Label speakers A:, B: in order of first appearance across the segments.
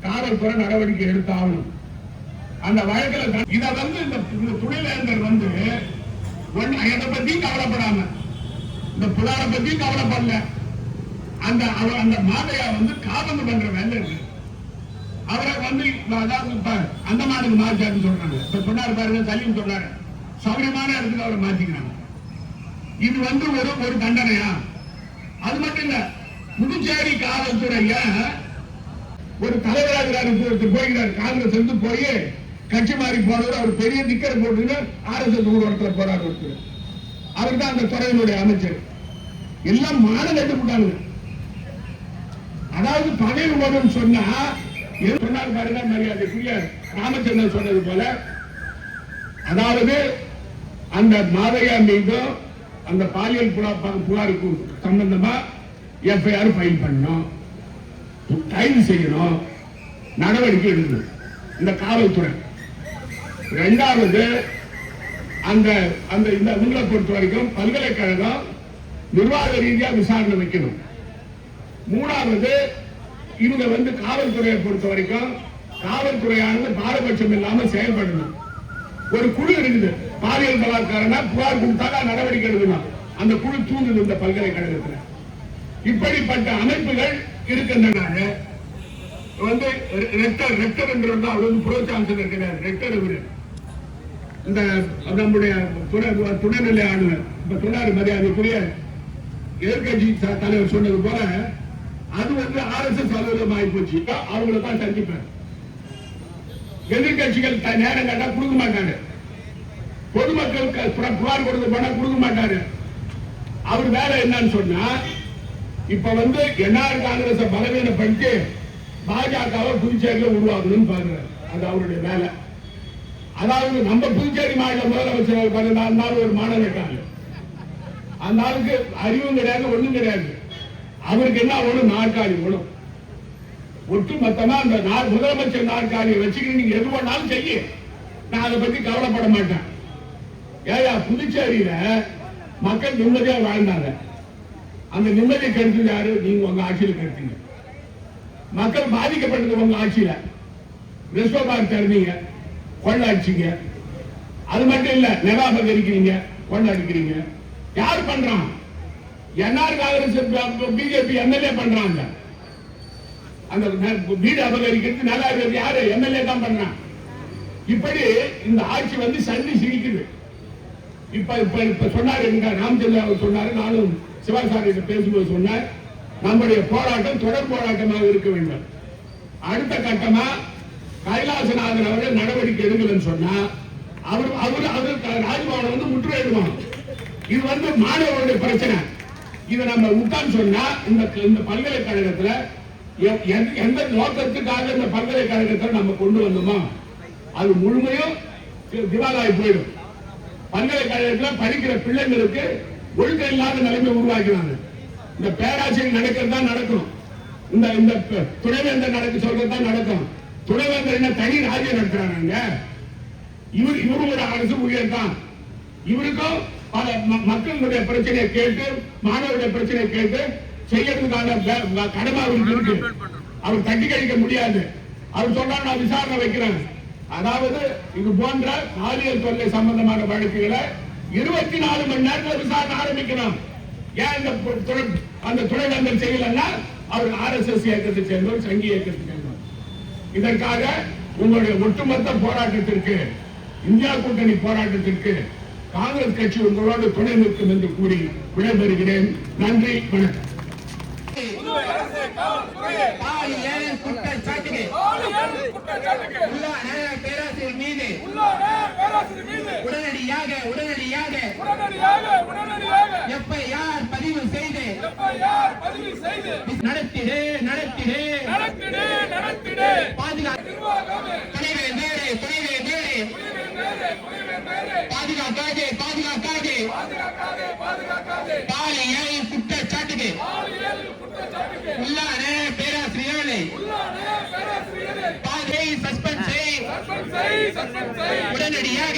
A: காவல்துறை நடவடிக்கை எடுத்தாகணும். அந்த வழக்கில் இதை இந்த துணைவேந்தர் எதை பத்தி கவலைப்படாம, இந்த புகாரை பத்தி கவலைப்படல. அந்த மாதையா காவல் பண்ற வேலை இருக்கு. அவரை அந்த மாட்டுக்கு மாற்றாருன்னு சொல்றாங்க. இப்ப சொன்னாரு பாருங்க, சலீம் சொல்றாரு, சௌரியமான இடத்துக்கு அவரை மாத்திக்கிறாங்க. இது ஒரு தண்டனையா? அது மட்டும் இல்ல, புதுச்சேரி காவல்துறைய ஒரு தலைவராக போய்கிறார். காங்கிரஸ் போய் கட்சி மாறி போனவர், அவர் பெரிய நிக்கர் போட்டு RSS ஊர்வலத்தில் போறாரு. அவர் தான் அந்த துறையினுடைய அமைச்சர். எல்லாம் மானம் கட்டு போட்டாங்க. அதாவது பகையில் வரும் சொன்னா சொன்னார் பாருங்க, மரியாதைக்குரிய ராமச்சந்திரன் சொன்னது போல, அதாவது அந்த மாதையா மீதும் அந்த பாலியல் புகாருக்கு சம்பந்தமா FIR ஃபைல் பண்ணணும், கைது செய்யணும், நடவடிக்கை எடுக்கணும் இந்த காவல்துறை. இரண்டாவது, இந்த உங்களை பொறுத்த வரைக்கும் பல்கலைக்கழகம் நிர்வாக ரீதியா விசாரணை வைக்கணும். மூணாவது, இவங்க காவல்துறையை பொறுத்த வரைக்கும் காவல்துறையானது பாரபட்சம் இல்லாம செயல்படணும். ஒரு குழு இருக்குது, பாலியல் பலாத்காரனா புகார் கொடுத்தாலும் நடவடிக்கை எடுக்கணும். அந்த குழு தூங்குது இந்த பல்கலைக்கழகத்தில். இப்படிப்பட்ட அமைப்புகள் இருக்கின்றன. ரெக்டர் என்று அவர் புரோ சான்சலர் கிடையாது, ரெக்டர் இவரு. இந்த நம்முடைய துணைநிலை ஆளுநர் இப்ப சொன்னாரு, மரியாதைக்குரிய எதிர்கட்சி தலைவர் சொன்னது போல, அது RSS அலுவலகம் ஆகி போச்சு. அவங்களை தான் சந்திப்பேன். எதிர்கட்சிகள் நேரம் கேட்டா கொடுக்க மாட்டாரு, பொதுமக்கள் புகார் கொடுத்து போனா கொடுக்க மாட்டாரு. அவர் வேலை என்னன்னு சொன்னா, இப்ப NR காங்கிரஸ் பலவீனப்படுத்தி பாஜகவை புதுச்சேரியில உருவாக்கணும்னு பாக்குறாரு. அது அவருடைய வேலை. அதாவது நம்ம புதுச்சேரி மாநில முதலமைச்சர் 14 நாள் ஒரு மாணவ இருக்காங்க. அந்த ஆளுக்கு அறிவும் கிடையாது, ஒண்ணும் கிடையாது. அவருக்கு என்ன வேணும்? நாற்காலி வேணும். ஒட்டு மொத்தமா அந்த முதலமைச்சர் நாற்காலியை வச்சுக்கிட்டு நீங்க எது வேணாலும் செய்ய, நான் அதை பத்தி கவலைப்பட மாட்டேன். ஏயா, புதுச்சேரியில மக்கள் நிம்மதியா வாழ்ந்தாங்க. அந்த நிம்மதியை கருத்து யாரு? நீங்க உங்க ஆட்சியில் கருத்தீங்க. மக்கள் பாதிக்கப்பட்டது உங்க ஆட்சியில. ரிசர்வ் பேங்க் தருவீங்க, கொள்ளாடிச்சீங்க. அது மட்டும் இல்ல, நிராபகரிக்கிறீங்க, கொள்ளாடிக்கிறீங்க. யார் பண்றான்? NR காங்கிரஸ் BJP MLA பண்றாங்க. அந்த வீடு அபகரிக்கிறது நல்லா இருக்கிறது யாரு? MLA தான் பண்றான். இப்படி இந்த ஆட்சி சண்டி சிரிக்குது. இப்ப சொன்னாரு, ராமச்சந்திரன் அவர் சொன்னாரு, நானும் சிவசாமி பேசும்போது சொன்னார், நம்முடைய போராட்டம் தொடர் போராட்டமாக இருக்க வேண்டும். அடுத்த கட்டமா கைலாசநாதன் அவர்கள் நடவடிக்கை எடுக்கலன்னு சொன்னா அவரு ராஜ்பவனை முற்றுகையிடுவாங்க. இது மாணவர்களுடைய பிரச்சனை. இதை நம்ம விட்டான்னு சொன்னா இந்த பல்கலைக்கழகத்துல எந்த நோக்கத்துக்காக இந்த பல்கலைக்கழகத்தை நம்ம கொண்டு வந்தோமோ அது முழுமையும் திவாலாகி போயிடும். பல்கலைக்கழகத்தில் படிக்கிற பிள்ளைங்களுக்கு ஒழுக்கம் இல்லாத நிலைமை உருவாக்கினாங்க. இந்த பேராசிரியர் நடக்கிறது தான் நடக்கும், இந்த துணைவேந்தர் நடக்க சொல்றது தான் நடக்கும். துணைவேந்தர் என்ன தனி ராஜ்யம் நடத்துறாங்க? இவரு ஒரு அரசு ஊழியர் தான். இவருக்கும் பல மக்களுடைய பிரச்சனையை கேட்டு, மாணவருடைய பிரச்சனையை கேட்டு செய்யறதுக்கான கடமை அவருக்கு இருக்கு. அவர் தட்டி கழிக்க முடியாது. அவர் சொன்னா நான் விசாரணை வைக்கிறேன். அதாவது இது போன்ற பாலியல் தொல்லை சம்பந்தமான வழக்குகளை 24 மணி நேரத்தில் விசாரணை ஆரம்பிக்கணும். ஏன் அந்த துணைவேந்தர் செய்யலன்னா அவர் RSS இயக்கத்தை சேர்ந்தவர், சங்கி இயக்கத்தை சேர்ந்தவர். இதற்காக உங்களுடைய ஒட்டுமொத்த போராட்டத்திற்கு, இந்தியா கூட்டணி போராட்டத்திற்கு காங்கிரஸ் கட்சி உங்களோடு துணை நிற்கும் என்று கூறி விடைபெறுகிறேன். நன்றி, வணக்கம்.
B: பேராசிரியர் மீது உடனடியாக FIR பதிவு செய்து நடத்திடு பாதுகாப்பு பாதுகாக்காதே பாலியல் குற்றச்சாட்டுக்கு உள்ளான பேராசிரியர்களை சஸ்பெண்ட் செய், உடனடியாக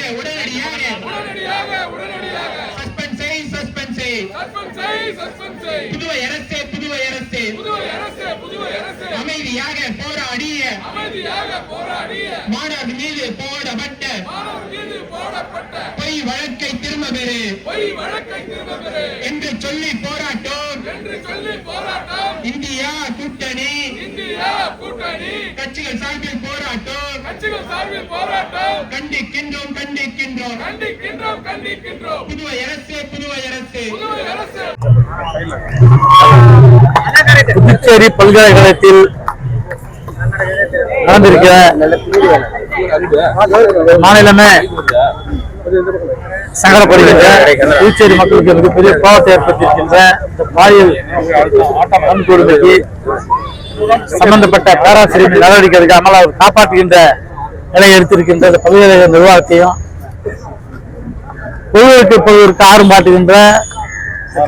B: சஸ்பெண்ட் செய். புதுவை அரசு அமைதியாக போராடிய மாணவர் மீது போடப்பட்ட பொய் வழக்கை திரும்ப பெறு என்று சொல்லி போராட்டம் இந்தியா கூட்டணி கட்சிகள் சார்பில் போராட்டம் கண்டிக்கின்றோம் புதுவை அரசு
C: புதுச்சேரி பல்கலைக்கழகத்தில் நடந்திருக்கிற மாநிலமே சங்கடப்படுகின்ற புதுச்சேரி மக்களுக்கு மிகப்பெரிய கோபத்தை ஏற்படுத்தியிருக்கின்ற இந்த பாலியல் வன்கொடுமைக்கு சம்பந்தப்பட்ட பேராசிரியர் நடவடிக்கை எடுக்காமல் அவர் காப்பாற்றுகின்ற நிலையை எடுத்திருக்கின்ற இந்த பல்கலைக்கழக நிர்வாகத்தையும் பொதுவெடுக்கப்படுவதற்கு ஆர்வம் காட்டுகின்ற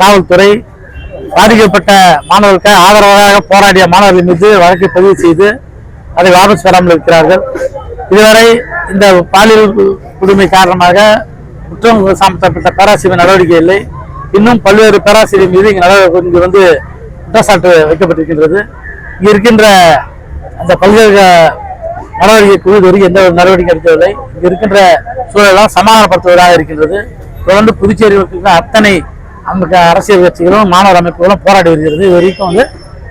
C: காவல்துறை பாதிக்கப்பட்ட மாணவர்களுக்கு ஆதரவாக போராடிய மாணவர்கள் மீது வழக்கை பதிவு செய்து அதை வாபஸ் பெறாமல் இருக்கிறார்கள். இதுவரை இந்த பாலியல் கொடுமை காரணமாக குற்றம் சாட்டப்பட்ட பேராசிரியர் நடவடிக்கை இல்லை. இன்னும் பல்வேறு பேராசிரியர் மீது இங்கு வந்து குற்றச்சாட்டு வைக்கப்பட்டிருக்கின்றது. இங்கு இருக்கின்ற அந்த பல்கலைக்கழக நடவடிக்கை குழு வரைக்கும் எந்த ஒரு நடவடிக்கை எடுக்கவில்லை. இங்கு இருக்கின்ற சூழலாம் சமாதானப்படுத்துவதாக இருக்கின்றது. தொடர்ந்து புதுச்சேரி அத்தனை அரசியல் கட்சிகளும் மாணவர் அமைப்புகளும் போராடி வருகிறது. இது வரைக்கும் வந்து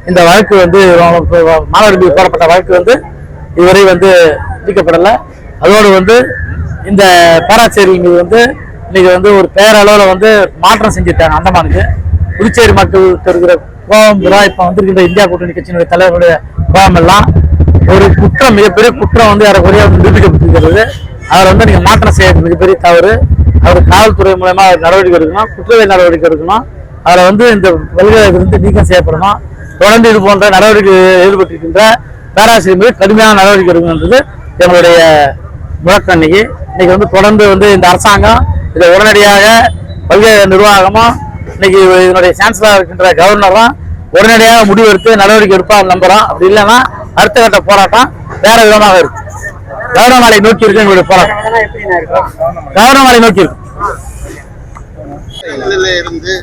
C: இந்த வழக்கு வந்து மாணவர் மீது போடப்பட்ட வழக்கு வந்து இதுவரை வந்து விதிக்கப்படலை. அதோடு வந்து இந்த பேராசிரியர்கள் மீது வந்து இன்னைக்கு வந்து ஒரு பேரளவில் வந்து மாற்றம் செஞ்சுட்டாங்க அந்தமானுக்கு. புதுச்சேரி மக்களுக்கு இருக்கிற கோபம் இப்ப வந்திருக்கின்ற இந்தியா கூட்டணி கட்சியினுடைய தலைவருடைய கோபம் எல்லாம் ஒரு குற்றம், மிகப்பெரிய குற்றம் வந்து யாரைக்குறையா நிரூபிக்கப்பட்டிருக்கிறது. அவர் வந்து நீங்க மாற்றம் செய்ய மிகப்பெரிய தவறு. அவர் காவல்துறை மூலமா நடவடிக்கை எடுக்கணும், குற்றவியல் நடவடிக்கை எடுக்கணும். அதில் வந்து இந்த பல்கலைக்கழகத்திலிருந்து நீக்கம் செய்யப்படணும். தொடர்ந்து இது போன்ற நடவடிக்கை ஈடுபட்டிருக்கின்ற பேராசிரியர் மீது கடுமையான நடவடிக்கை எடுக்கணுன்றது எங்களுடைய முழக்கம். இன்னைக்கு வந்து தொடர்ந்து வந்து இந்த அரசாங்கம் இதை உடனடியாக பல்கலைக்கழக நிர்வாகமும் இன்னைக்கு இதனுடைய சான்சலராக இருக்கின்ற கவர்னரும் உடனடியாக முடிவெடுத்து நடவடிக்கை எடுப்பார் நம்புறோம். அப்படி இல்லைன்னா அடுத்த கட்ட போராட்டம் வேற விதமாக இருக்கு. கவர்னர்மாலை நோக்கி இருக்கு எங்களுடைய போராட்டம். கவர்னர்மாலை நோக்கி இருக்கு.
D: இருந்து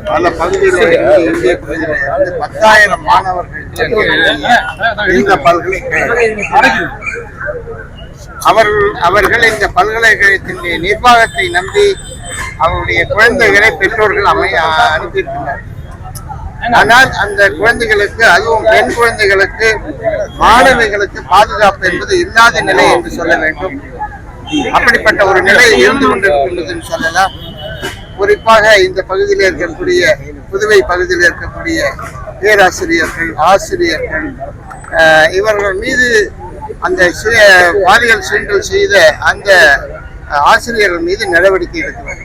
D: பல பகுதிகளில் 10,000 மாணவர்கள் இந்த பல்கலைக்கழகம் அவர்கள் இந்த பல்கலைக்கழகத்தினுடைய நிர்வாகத்தை நம்பி அவருடைய குழந்தைகளை பெற்றோர்கள் அனுப்பியிருக்கிறார். ஆனால் அந்த குழந்தைகளுக்கு, அதுவும் பெண் குழந்தைகளுக்கு, மாணவிகளுக்கு பாதுகாப்பு என்பது இல்லாத நிலை என்று சொல்ல வேண்டும். அப்படிப்பட்ட ஒரு நிலை இருந்து கொண்டிருக்கின்றதுன்னு சொல்லலாம். குறிப்பாக இந்த பகுதியில் இருக்கக்கூடிய, புதுவை பகுதியில் இருக்கக்கூடிய பேராசிரியர்கள், ஆசிரியர்கள், இவர்கள் மீது அந்த பாலியல் சீண்டல் செய்த அந்த ஆசிரியர்கள் மீது நடவடிக்கை எடுக்கிறார்.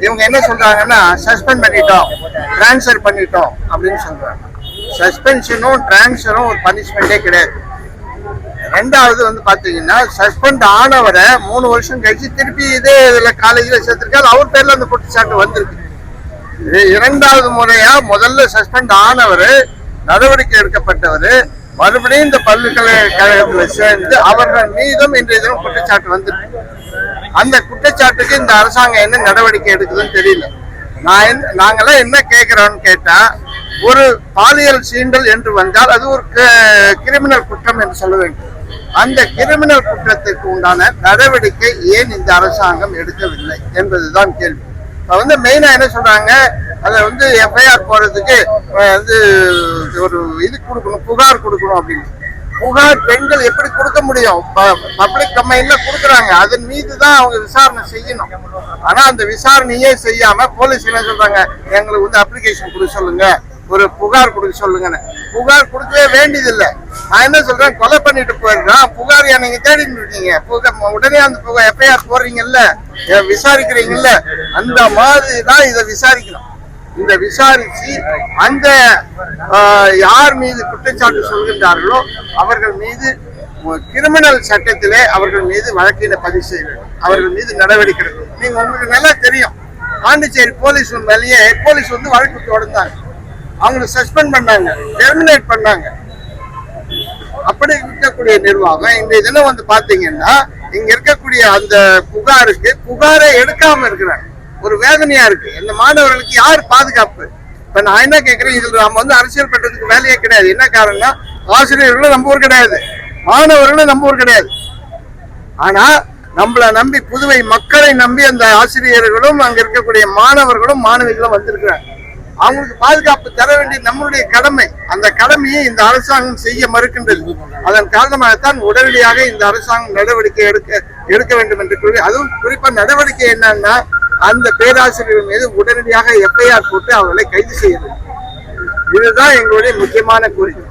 D: இவங்க என்ன சொல்றாங்கன்னா, சஸ்பெண்ட் பண்ணிட்டோம், டிரான்ஸ்ஃபர் பண்ணிட்டோம் அப்படின்னு சொல்றாங்க. சஸ்பென்ஷனும் டிரான்ஸ்ஃபரும் ஒரு பனிஷ்மெண்டே கிடையாது. ரெண்டாவது வந்து பாத்தீங்கன்னா, சஸ்பெண்ட் ஆனவரை 3 வருஷம் கழிச்சு திருப்பி இதே இதுல காலேஜ்ல சேர்த்திருக்காரு, அவர் பேர்ல அந்த குற்றச்சாட்டு வந்திருக்கு. இரண்டாவது முறையா முதல்ல சஸ்பெண்ட் ஆனவர், நடவடிக்கை எடுக்கப்பட்டவர் மறுபடியும் இந்த பல்கலைக்கழகத்துல சேர்ந்து அவர்கள் மீதும் இன்றைய தினம் குற்றச்சாட்டு வந்திருக்கு. அந்த குற்றச்சாட்டுக்கு இந்த அரசாங்கம் என்ன நடவடிக்கை எடுக்குதுன்னு தெரியல. நாங்கெல்லாம் என்ன கேட்கிறோம்னு கேட்டா, ஒரு பாலியல் சீண்டல் என்று வந்தால் அது ஒரு கிரிமினல் குற்றம் என்று சொல்ல வேண்டும். அந்த கிரிமினல் குற்றத்திற்கு உண்டான நடவடிக்கை ஏன் இந்த அரசாங்கம் எடுக்கவில்லை என்பதுதான் கேள்வி. இப்ப வந்து மெயினா என்ன சொல்றாங்க, அதை வந்து எஃப்ஐஆர் போறதுக்கு வந்து ஒரு இது கொடுக்கணும், புகார் கொடுக்கணும் அப்படின்னு. புகார் பெண்கள் எப்படி கொடுக்க முடியும்? பப்ளிக் கம்பெனில கொடுக்குறாங்க, அதன் மீதுதான் அவங்க விசாரணை செய்யணும். ஆனா அந்த விசாரணையே செய்யாம போலீஸ் என்ன சொல்றாங்க, எங்களுக்கு வந்து அப்ளிகேஷன் கொடுக்க சொல்லுங்க, ஒரு புகார் கொடுக்க சொல்லுங்கன்னு. புகார் கொடுக்கவே வேண்டியதில்லை. நான் என்ன சொல்றேன், கொலை பண்ணிட்டு போயிடுறான், புகார் நீங்க தேடிட்டு இருக்கீங்க, உடனே அந்த புகார் எஃப்ஐஆர் போடுறீங்கல்ல, விசாரிக்கிறீங்கல்ல, அந்த மாதிரி தான் இதை விசாரிக்கணும். இந்த விசாரிச்சு அந்த யார் மீது குற்றச்சாட்டு சொல்கின்றார்களோ அவர்கள் மீது கிரிமினல் சட்டத்திலே அவர்கள் மீது வழக்கினை பதிவு செய்ய வேண்டும், அவர்கள் மீது நடவடிக்கை எடுக்கணும். நீங்க உங்களுக்கு நல்லா தெரியும், பாண்டிச்சேரி போலீஸ் மேலேயே போலீஸ் வந்து வழக்கு தொடர்ந்தாங்க, அவங்களை சஸ்பெண்ட் பண்ணாங்க, டெர்மினேட் பண்ணாங்க. அப்படி இருக்கக்கூடிய நிர்வாகம் இன்றைய தினம் வந்து பாத்தீங்கன்னா, இங்க இருக்கக்கூடிய அந்த புகாரை எடுக்காம இருக்கிறாங்க. ஒரு வேதனையா இருக்கு. இந்த மாணவர்களுக்கு யார் பாதுகாப்பு? இப்ப நான் என்ன கேட்கிறேன், இதுல நம்ம வந்து அரசியல் பண்றதுக்கு வேலையே கிடையாது. என்ன காரணம்னா ஆசிரியர்களும் நம்ம ஊர் கிடையாது, மாணவர்களும் நம்ம ஊர் கிடையாது. ஆனா நம்மளை நம்பி புதுவை மக்களை நம்பி அந்த ஆசிரியர்களும் அங்க இருக்கக்கூடிய மாணவர்களும் மாணவிகளும் வந்திருக்கிறாங்க. அவங்களுக்கு பாதுகாப்பு தர வேண்டிய நம்மளுடைய கடமை. அந்த கடமையை இந்த அரசாங்கம் செய்ய மறுக்கின்றது. அதன் காரணமாகத்தான் உடனடியாக இந்த அரசாங்கம் நடவடிக்கை எடுக்க வேண்டும் என்று கூறி, அதுவும் குறிப்பா நடவடிக்கை என்னன்னா அந்த பேராசிரியர்கள் மீது உடனடியாக எஃப்ஐஆர் போட்டு அவர்களை கைது செய்ய வேண்டும். இதுதான் எங்களுடைய முக்கியமான கோரிக்கை.